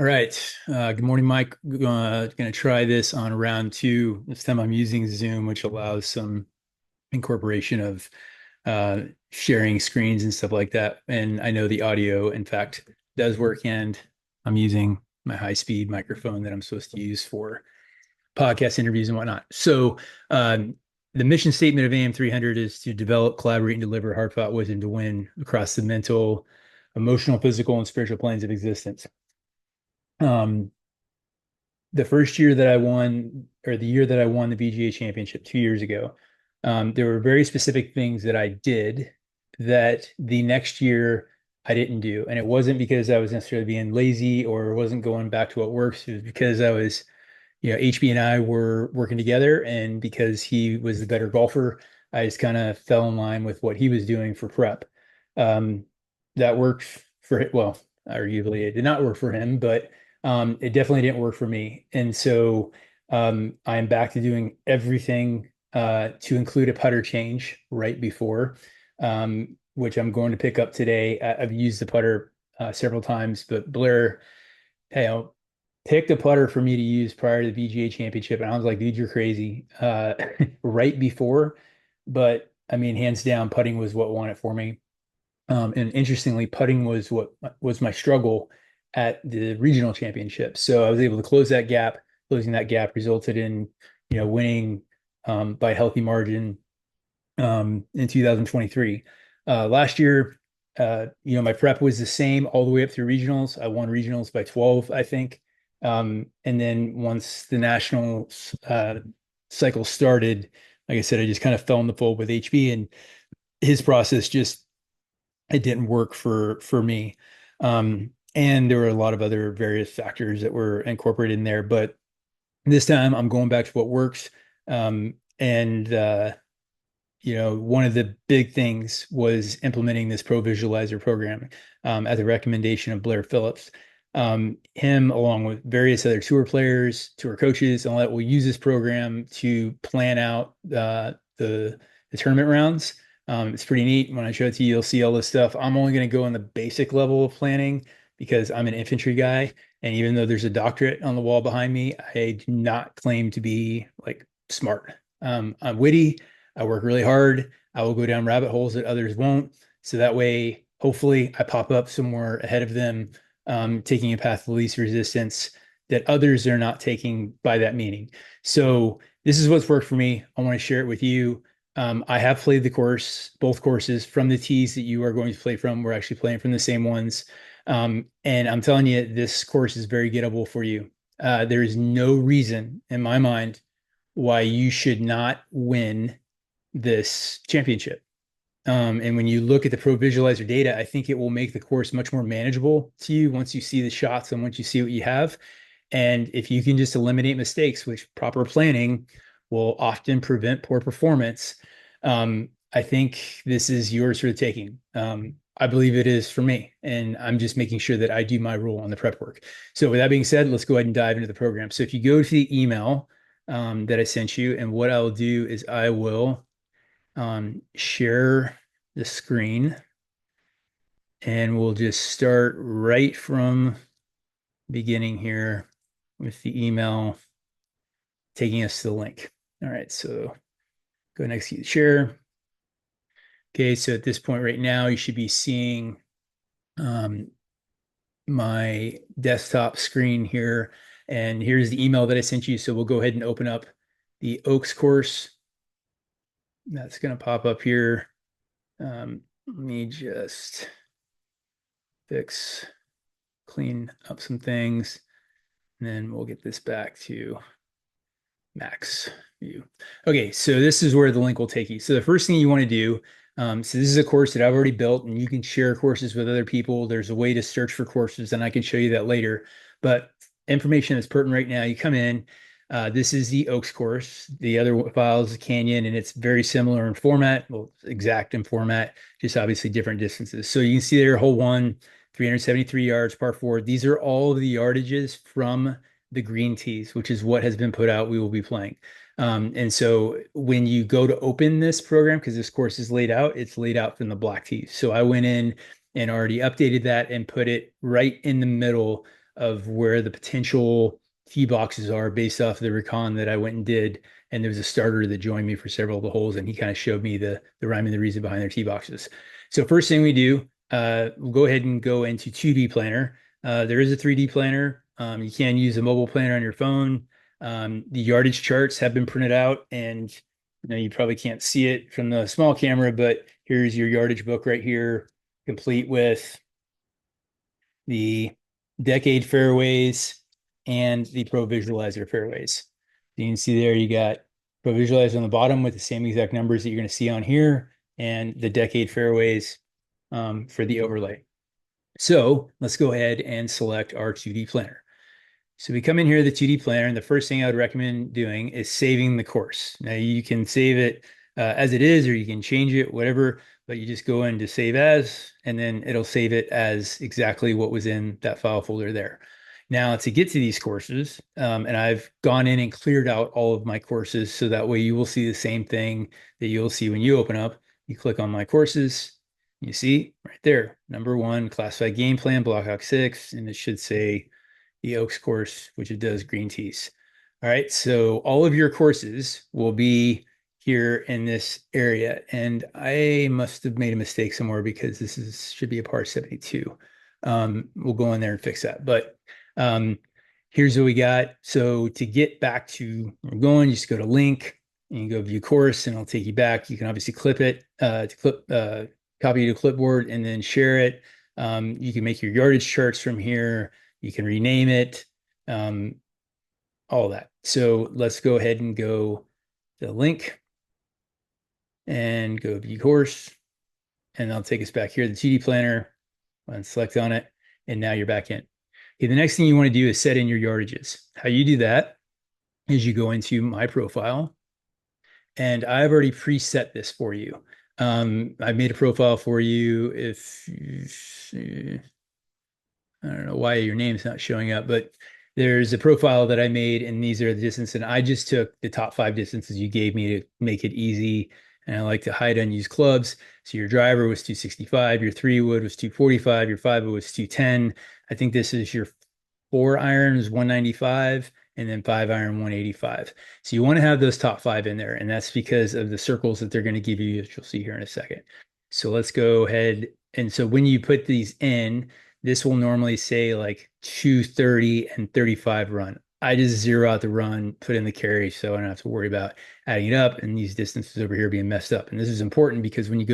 All right. Good morning, Mike. Gonna try this on round two. This time I'm using Zoom, which allows some incorporation of uh, sharing screens and stuff like that. And I know the audio, in fact, does work. And I'm using my high-speed microphone that I'm supposed to use for podcast interviews and whatnot. So the mission statement of AM 300 is to develop, collaborate, and deliver hard-fought wisdom to win across the mental, emotional, physical, and spiritual planes of existence. Um, the first year that I won, or the year that I won the VGA championship 2 years ago, there were very specific things that I did that the next year I didn't do. And it wasn't because I was necessarily being lazy or wasn't going back to what works. It was because I was, HB and I were working together. And because he was the better golfer, I just kind of fell in line with what he was doing for prep. Um, that worked well, arguably it did not work for him, but it definitely didn't work for me. And so I'm back to doing everything to include a putter change right before, which I'm going to pick up today. I've used the putter several times, but Blair, hey, picked a putter for me to use prior to the VGA championship. And I was like, dude, you're crazy. Right before. But I mean, hands down, putting was what won it for me. And interestingly, putting was what was my struggle at the regional championship. So I was able to close that gap. Closing that gap resulted in, winning by a healthy margin in 2023. Last year, my prep was the same all the way up through regionals. I won regionals by 12, I think. And then once the national cycle started, like I said, I just kind of fell in the fold with HB, and his process just it didn't work for me. And there were a lot of other various factors that were incorporated in there. But this time I'm going back to what works. And one of the big things was implementing this Pro Visualizer program at the recommendation of Blair Phillips. Him, along with various other tour players, tour coaches, and all that, will use this program to plan out the tournament rounds. It's pretty neat. When I show it to you, you'll see all this stuff. I'm only going to go on the basic level of planning because I'm an infantry guy. And even though there's a doctorate on the wall behind me, I do not claim to be like smart. I'm witty. I work really hard. I will go down rabbit holes that others won't. So that way, hopefully, I pop up somewhere ahead of them, taking a path of least resistance that others are not taking by that meaning. So this is what's worked for me. I want to share it with you. I have played both courses from the tees that you are going to play from. We're actually playing from the same ones. And I'm telling you, this course is very gettable for you. There is no reason in my mind why you should not win this championship. And when you look at the Pro Visualizer data, I think it will make the course much more manageable to you once you see the shots and once you see what you have. And if you can just eliminate mistakes, which proper planning will often prevent poor performance, I think this is yours for the taking. I believe it is for me, and I'm just making sure that I do my role on the prep work. So with that being said, let's go ahead and dive into the program. So if you go to the email that I sent you, and what I'll do is I will share the screen, and we'll just start right from beginning here with the email taking us to the link. All right, so go ahead and execute share. Okay, so at this point right now, you should be seeing my desktop screen here. And here's the email that I sent you. So we'll go ahead and open up the Oaks course. That's going to pop up here. Let me just clean up some things, and then we'll get this back to max view. Okay, so this is where the link will take you. So the first thing you want to do, so this is a course that I've already built, and you can share courses with other people. There's a way to search for courses, and I can show you that later. But information that's pertinent right now, you come in. This is the Oaks course. The other file is the Canyon, and it's very similar in format, well, exact in format, just obviously different distances. So you can see there, hole one, 373 yards, par four. These are all of the yardages from the green tees, which is what has been put out. We will be playing. And so when you go to open this program, because this course is laid out, it's laid out from the black tees. So I went in and already updated that and put it right in the middle of where the potential tee boxes are based off the recon that I went and did. And there was a starter that joined me for several of the holes, and he kind of showed me the rhyme and the reason behind their tee boxes. So first thing we do, we'll go ahead and go into 2D planner. There is a 3D planner. You can use a mobile planner on your phone. The yardage charts have been printed out, and you probably can't see it from the small camera, but here's your yardage book right here, complete with the decade fairways and the Pro Visualizer fairways. So you can see there you got Pro Visualizer on the bottom with the same exact numbers that you're going to see on here, and the decade fairways for the overlay. So let's go ahead and select our 2D planner. So we come in here to the 2D planner, and the first thing I would recommend doing is saving the course. Now you can save it as it is, or you can change it, whatever, but you just go into save as, and then it'll save it as exactly what was in that file folder there. Now to get to these courses, and I've gone in and cleared out all of my courses, so that way you will see the same thing that you'll see when you open up. You click on my courses, you see right there, number 1, classified game plan, Blackhawk 6, and it should say the Oaks course, which it does green tees. All right, so all of your courses will be here in this area, and I must have made a mistake somewhere because should be a par 72. We'll go in there and fix that. But here's what we got. So to get back to where we're going, you just go to link and you go view course, and it'll take you back. You can obviously clip it copy to clipboard and then share it. You can make your yardage charts from here. You can rename it, all that. So let's go ahead and go to the link and go view course. And I'll take us back here to the 2D planner and select on it. And now you're back in. Okay, the next thing you want to do is set in your yardages. How you do that is you go into my profile, and I've already preset this for you. I've made a profile for you. I don't know why your name's not showing up, but there's a profile that I made, and these are the distances. And I just took the top 5 distances you gave me to make it easy. And I like to hide unused clubs. So your driver was 265, your 3-wood was 245, your 5-wood was 210. I think this is your 4-iron is 195, and then 5-iron 185. So you want to have those top 5 in there, and that's because of the circles that they're going to give you, as you'll see here in a second. So let's go ahead. And so when you put these in, this will normally say like 230 and 35 run. I just zero out the run, put in the carry, so I don't have to worry about adding it up and these distances over here being messed up. And this is important because when I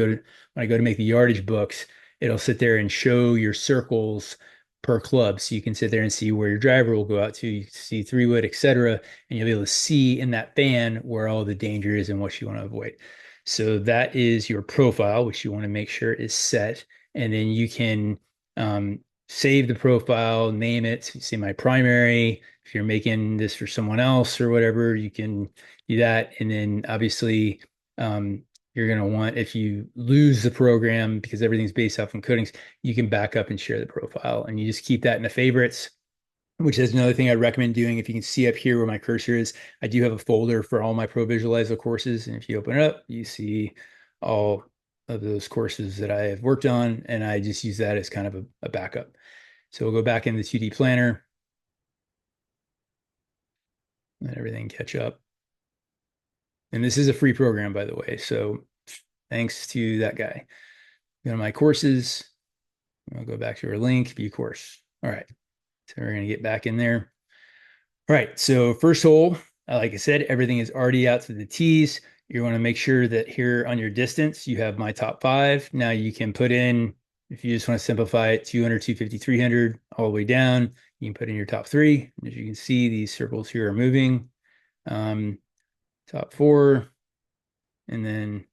go to make the yardage books, it'll sit there and show your circles per club. So you can sit there and see where your driver will go out to, you see 3-wood, etc. And you'll be able to see in that band where all the danger is and what you want to avoid. So that is your profile, which you want to make sure is set. And then you can save the profile, name it, say my primary. If you're making this for someone else or whatever, you can do that. And then obviously you're going to want, if you lose the program because everything's based off encodings, you can back up and share the profile, and you just keep that in the favorites, which is another thing I'd recommend doing. If you can see up here where my cursor is, I do have a folder for all my Pro Visualizer courses. And if you open it up, you see all of those courses that I have worked on, and I just use that as kind of a backup. So we'll go back in the 2D planner, let everything catch up. And this is a free program, by the way. So thanks to that guy. Go to my courses. I'll go back to our link, view course. All right. So we're going to get back in there. All right. So first hole, like I said, everything is already out to the tees. You want to make sure that here on your distance, you have my top 5. Now you can put in, if you just want to simplify it, 200, 250, 300, all the way down. You can put in your top 3. As you can see, these circles here are moving. Top 4, and then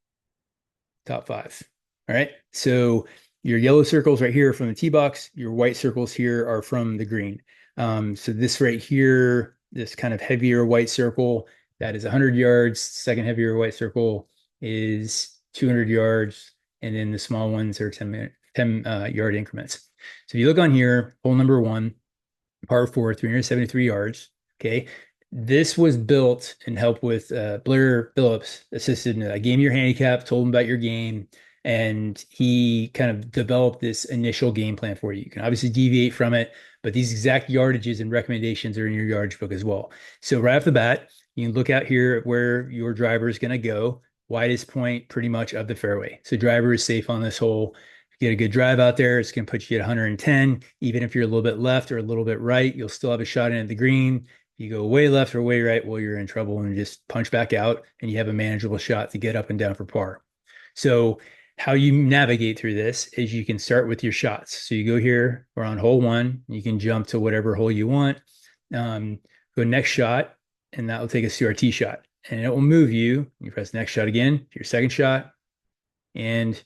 top 5. All right. So your yellow circles right here are from the tee box. Your white circles here are from the green. So this right here, this kind of heavier white circle, that is 100 yards. Second heavier white circle is 200 yards. And then the small ones are 10 yard increments. So if you look on here, hole number 1, par 4, 373 yards. Okay. This was built and helped with Blair Phillips assisted. I gave him your handicap, told him about your game, and he kind of developed this initial game plan for you. You can obviously deviate from it, but these exact yardages and recommendations are in your yardage book as well. So right off the bat, you can look out here at where your driver is going to go, widest point pretty much of the fairway. So driver is safe on this hole. If you get a good drive out there, it's going to put you at 110. Even if you're a little bit left or a little bit right, you'll still have a shot in at the green. You go way left or way right, well, you're in trouble and just punch back out and you have a manageable shot to get up and down for par. So how you navigate through this is you can start with your shots. So you go here, we're on hole one, you can jump to whatever hole you want. Go next shot, and that will take us to our tee shot. And it will move you. You press next shot again to your second shot and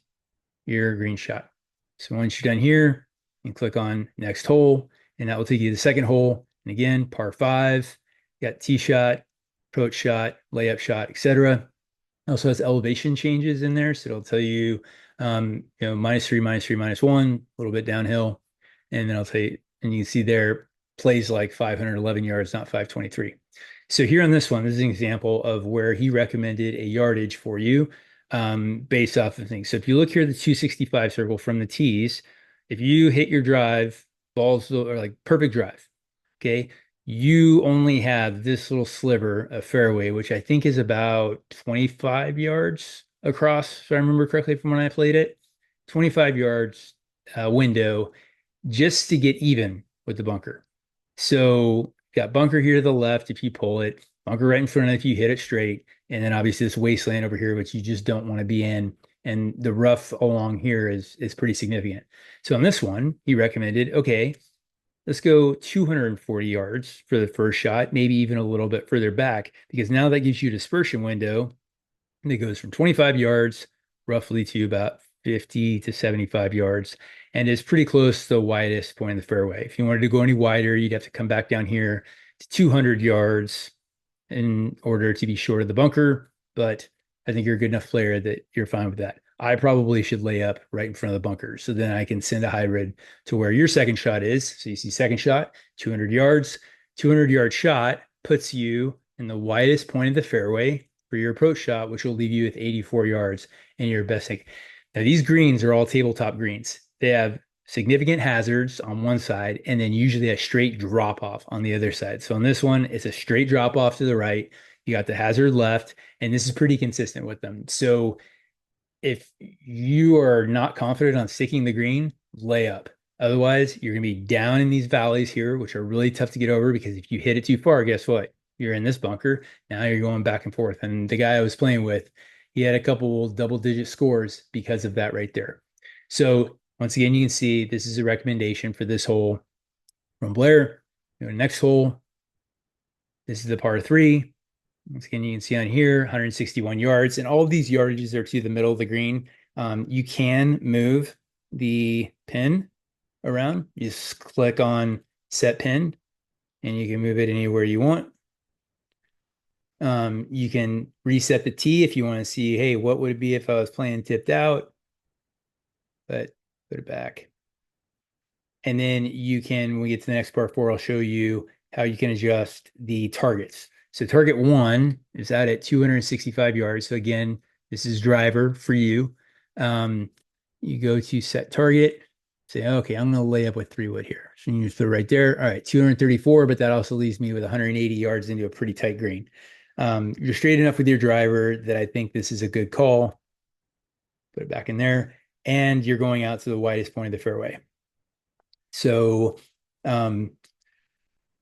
your green shot. So once you're done here, you can click on next hole, and that will take you to the second hole. And again, par five, you got tee shot, approach shot, layup shot, etc. Also has elevation changes in there. So it'll tell you, -3, -3, -1, a little bit downhill. And then I'll tell you, and you can see there plays like 511 yards, not 523. So here on this one, this is an example of where he recommended a yardage for you based off of things. So if you look here at the 265 circle from the tees, if you hit your drive, balls are like perfect drive, okay, you only have this little sliver of fairway, which I think is about 25 yards across, if I remember correctly from when I played it, 25 yards window just to get even with the bunker. So got bunker here to the left if you pull it, bunker right in front of it if you hit it straight, and then obviously this wasteland over here, which you just don't want to be in. And the rough along here is pretty significant. So on this one, he recommended, okay, let's go 240 yards for the first shot, maybe even a little bit further back, because now that gives you a dispersion window that goes from 25 yards roughly to about 50 to 75 yards, and is pretty close to the widest point in the fairway. If you wanted to go any wider, you'd have to come back down here to 200 yards in order to be short of the bunker, but I think you're a good enough player that you're fine with that. I probably should lay up right in front of the bunker. So then I can send a hybrid to where your second shot is. So you see second shot, 200 yards, 200-yard shot puts you in the widest point of the fairway for your approach shot, which will leave you with 84 yards and your best take. Now these greens are all tabletop greens. They have significant hazards on one side and then usually a straight drop off on the other side. So on this one, it's a straight drop off to the right. You got the hazard left, and this is pretty consistent with them. So if you are not confident on sticking the green, lay up. Otherwise, you're going to be down in these valleys here, which are really tough to get over because if you hit it too far, guess what? You're in this bunker. Now you're going back and forth. And the guy I was playing with, he had a couple double-digit scores because of that right there. So once again, you can see this is a recommendation for this hole from Blair. Next hole, this is the par three. Once again, you can see on here, 161 yards, and all of these yardages are to the middle of the green. You can move the pin around. You just click on set pin, and you can move it anywhere you want. You can reset the tee if you want to see, hey, what would it be if I was playing tipped out? But put it back. And then you can, when we get to the next par four, I'll show you how you can adjust the targets. So target one is out at 265 yards. So again, this is driver for you. You go to set target, say, okay, I'm going to lay up with 3-wood here. So you just put it right there. All right, 234, but that also leaves me with 180 yards into a pretty tight green. You're straight enough with your driver that I think this is a good call. Put it back in there. And you're going out to the widest point of the fairway. So go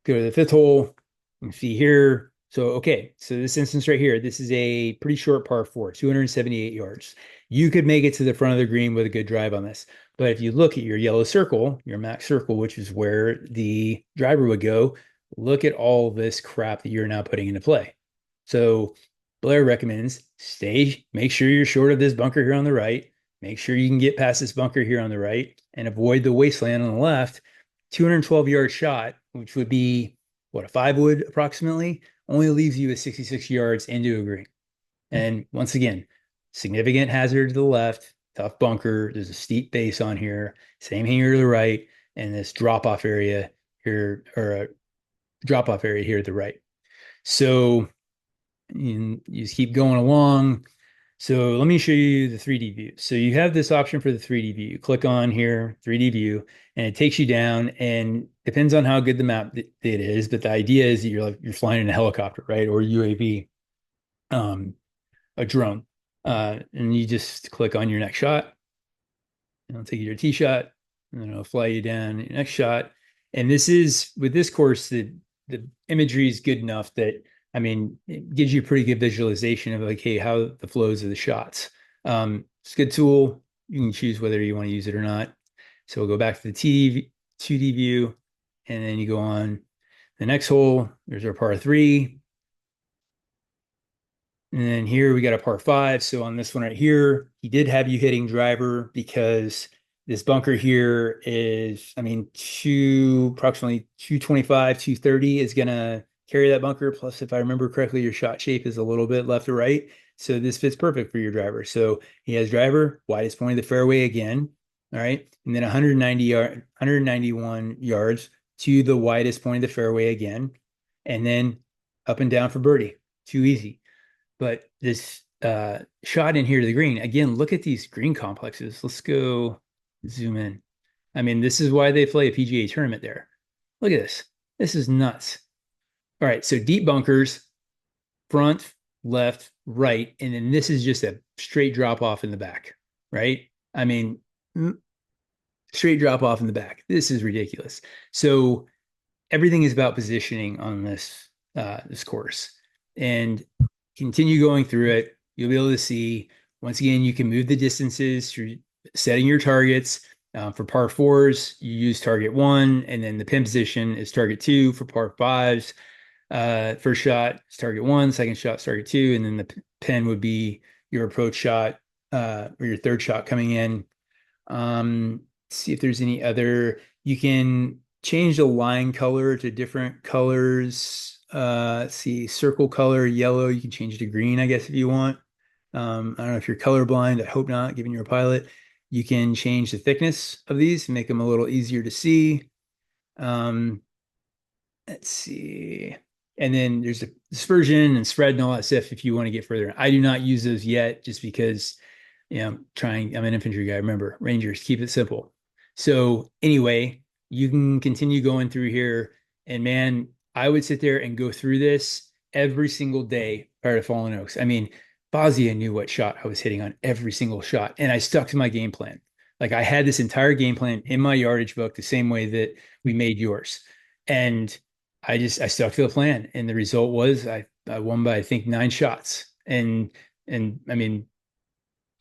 to the fifth hole. You can see here. So, okay, so this instance right here, this is a pretty short par four, 278 yards. You could make it to the front of the green with a good drive on this. But if you look at your yellow circle, your max circle, which is where the driver would go, look at all this crap that you're now putting into play. So Blair recommends make sure you're short of this bunker here on the right. Make sure you can get past this bunker here on the right and avoid the wasteland on the left. 212-yard shot, which would be, what, a 5-wood approximately, only leaves you with 66 yards into a green. And once again, significant hazard to the left, tough bunker. There's a steep base on here, same here to the right, and this drop-off area here, or a drop-off area here to the right. So you just keep going along. So let me show you the 3D view. So you have this option for the 3D view. You click on here, 3D view, and it takes you down, and depends on how good the map it is, but the idea is that you're flying in a helicopter, right? Or UAV, um, a drone. And you just click on your next shot, and it'll take you to your tee shot, and then it'll fly you down your next shot. And this is with this course, the imagery is good enough that I mean it gives you a pretty good visualization of like, hey, how the flows of the shots. It's a good tool. You can choose whether you want to use it or not. So we'll go back to the 2D view, and then you go on the next hole. There's our par three. And then here we got a par five. So on this one right here, he did have you hitting driver because this bunker here is, I mean, approximately 225, 230 is gonna carry that bunker. Plus, if I remember correctly, your shot shape is a little bit left or right. So this fits perfect for your driver. So he has driver, widest point of the fairway again. All right. And then 191 yards to the widest point of the fairway again. And then up and down for birdie. Too easy. But this shot in here to the green, again, look at these green complexes. Let's go zoom in. I mean, this is why they play a PGA tournament there. Look at this. This is nuts. All right, so deep bunkers, front, left, right, and then this is just a straight drop off in the back, right? I mean, straight drop off in the back. This is ridiculous. So everything is about positioning on this course. And continue going through it. You'll be able to see, once again, you can move the distances through setting your targets. For par fours, you use target one, and then the pin position is target two. For par fives, first shot is target one, second shot is target two, and then the pin would be your approach shot or your third shot coming in. See if there's any other. You can change the line color to different colors. Let's see, circle color, yellow. You can change it to green, I guess, if you want. I don't know if you're colorblind. I hope not, given you're a pilot. You can change the thickness of these and make them a little easier to see. Um, let's see. And then there's a dispersion and spread and all that stuff if you want to get further. I do not use those yet just because, I'm an infantry guy. Remember, Rangers, keep it simple. So anyway, you can continue going through here. And man, I would sit there and go through this every single day prior to Fallen Oaks. I mean, Bosnia knew what shot I was hitting on every single shot, and I stuck to my game plan. Like I had this entire game plan in my yardage book, the same way that we made yours. And I stuck to the plan. And the result was I won by I think 9 shots. And I mean,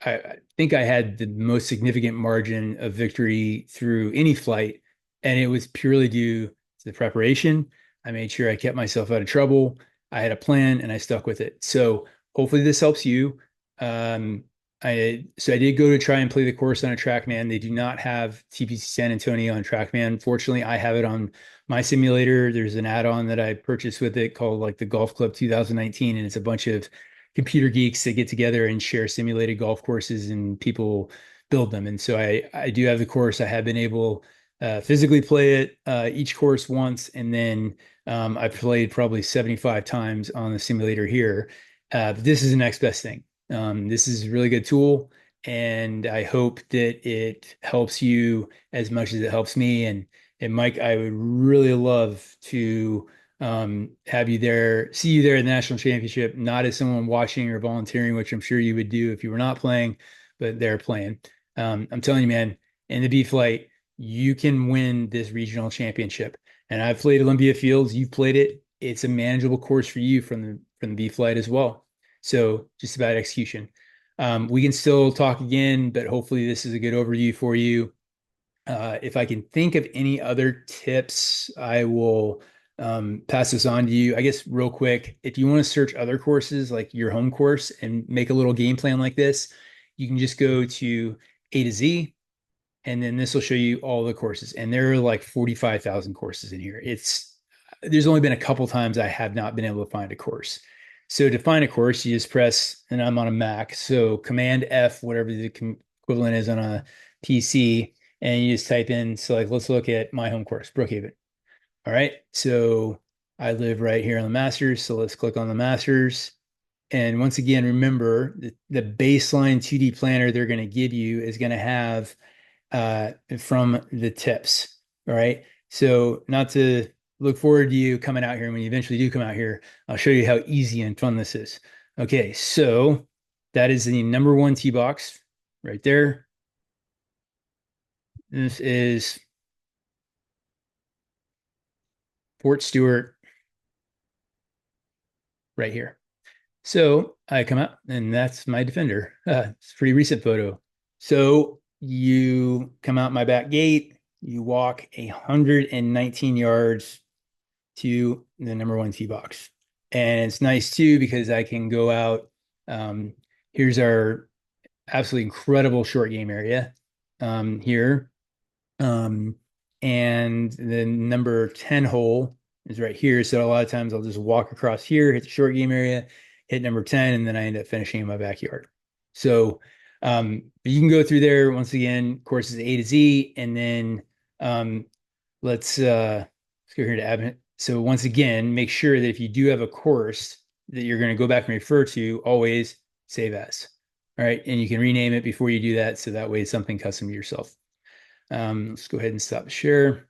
I think I had the most significant margin of victory through any flight, and it was purely due to the preparation. I made sure I kept myself out of trouble. I had a plan, and I stuck with it. So hopefully this helps you. Um, I did go to try and play the course on a TrackMan. They do not have TPC San Antonio on TrackMan. Fortunately, I have it on my simulator. There's an add-on that I purchased with it called like the Golf Club 2019, and it's a bunch of computer geeks that get together and share simulated golf courses and people build them. And so I do have the course. I have been able physically play it each course once, and then I've played probably 75 times on the simulator here. But this is the next best thing. This is a really good tool, and I hope that it helps you as much as it helps me. And Mike, I would really love to have you there, see you there at the national championship, not as someone watching or volunteering, which I'm sure you would do if you were not playing, but they're playing. I'm telling you, man, in the B flight, you can win this regional championship. And I've played Olympia Fields. You've played it. It's a manageable course for you from the B flight as well. So just about execution. We can still talk again, but hopefully this is a good overview for you. If I can think of any other tips, I will pass this on to you. I guess real quick, if you want to search other courses like your home course and make a little game plan like this, you can just go to A to Z, and then this will show you all the courses. And there are like 45,000 courses in here. There's only been a couple times I have not been able to find a course. So to find a course, you just press, and I'm on a Mac, so Command F, whatever the equivalent is on a PC, and you just type in, so like, let's look at my home course, Brookhaven. All right. So I live right here on the Masters. So let's click on the Masters. And once again, remember the baseline 2D planner they're going to give you is going to have from the tips. All right. So not to look forward to you coming out here. When you eventually do come out here, I'll show you how easy and fun this is. Okay, so that is the number one tee box right there. This is Fort Stewart right here. So I come out and that's my defender. It's a pretty recent photo. So you come out my back gate, you walk 119 yards to the number one tee box. And it's nice too because I can go out. Um, Here's our absolutely incredible short game area here. Um, and the number 10 hole is right here. So a lot of times I'll just walk across here, hit the short game area, hit number 10, and then I end up finishing in my backyard. So you can go through there once again, courses A to Z, and then um, let's go here to admin. So once again, make sure that if you do have a course that you're going to go back and refer to, always save as. All right. And you can rename it before you do that. So that way it's something custom to yourself. Let's go ahead and stop share.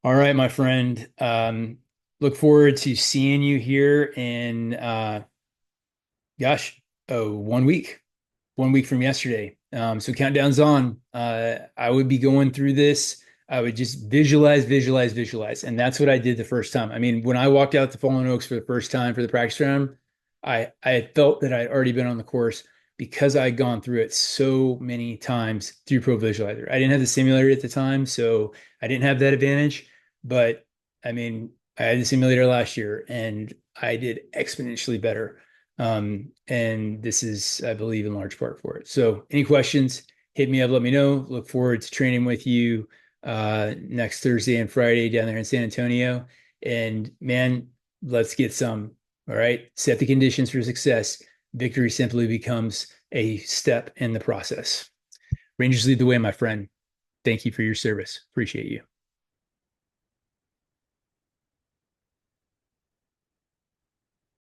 All right, my friend. Look forward to seeing you here in gosh, oh, 1 week. 1 week from yesterday. So countdown's on. I would be going through this. I would just visualize, visualize, visualize. And that's what I did the first time. I mean, when I walked out to Fallen Oaks for the first time for the practice round, I felt that I'd already been on the course because I'd gone through it so many times through Pro Visualizer. I didn't have the simulator at the time, so I didn't have that advantage. But I mean, I had the simulator last year and I did exponentially better. And this is, I believe, in large part for it. So any questions, hit me up, let me know. Look forward to training with you next Thursday and Friday down there in San Antonio. And man, let's get some. All right. Set the conditions for success. Victory simply becomes a step in the process. Rangers lead the way, my friend. Thank you for your service. Appreciate you.